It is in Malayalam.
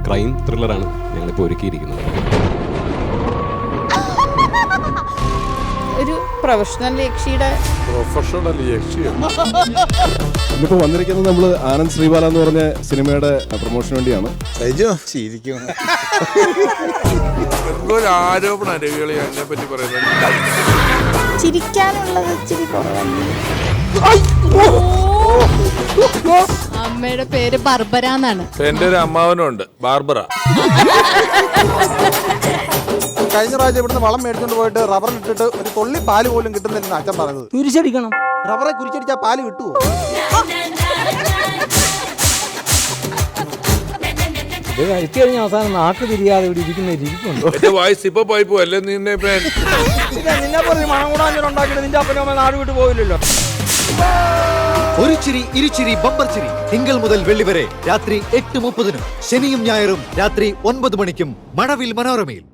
ക്രൈം ത്രില്ലറാണ് ഞങ്ങളിപ്പോൾ ഒരുക്കിയിരിക്കുന്നത്. ഒരു പ്രൊഫഷണൽ യക്ഷിയാണ്. ഇന്നിപ്പോൾ വന്നിരിക്കുന്നത് നമ്മൾ ആനന്ദ് ശ്രീബാല എന്ന് പറഞ്ഞ സിനിമയുടെ പ്രൊമോഷന് വേണ്ടിയാണ്. ആരോപണ രവികളെ അതിനെ പറ്റി പറയുന്നത് ചിരിക്കാനുള്ളത് ഇച്ചിരി കുറവാണ്. അമ്മയുടെ പേര് ബർബര എന്നാണ്. എന്റെ ഒരു അമ്മാവനുണ്ട് ബാർബറ. കഴിഞ്ഞ പ്രാവശ്യം ഇവിടുന്ന് വളം മേടിച്ചോണ്ട് പോയിട്ട് റബ്ബറിലിട്ടിട്ട് ഒരു തുള്ളി പാല് പോലും കിട്ടുന്നില്ലെന്ന് അച്ഛൻ പറഞ്ഞത്. കുരിശടിക്കണം. റബ്ബറെ കുരിച്ചടിച്ചാൽ പാല് കിട്ടുമോ? ഇത് കഴിച്ചു കഴിഞ്ഞ അവസാനം നാക്ക് തിരിയാതെ ഇവിടെ ഇരിക്കുന്ന ഇരിപ്പുണ്ടോ? എന്റെ വയസ്സ് ഇപ്പൊ പോയി പോവല്ലേ നിന്നെ നിന്നെ പറഞ്ഞ് മണം കൂടാൻ ഉണ്ടാക്കിയിട്ട് നിന്റെ അപ്പനും അമ്മ നാട് വിട്ടു പോയില്ലല്ലോ. ഒരു ചിരി ഇരുചിരി ബമ്പർ ചിരി തിങ്കൾ മുതൽ വെള്ളി വരെ രാത്രി 8:30, ശനിയും ഞായറും രാത്രി 9 മണിക്കും മഴവിൽ മനോരമയിൽ.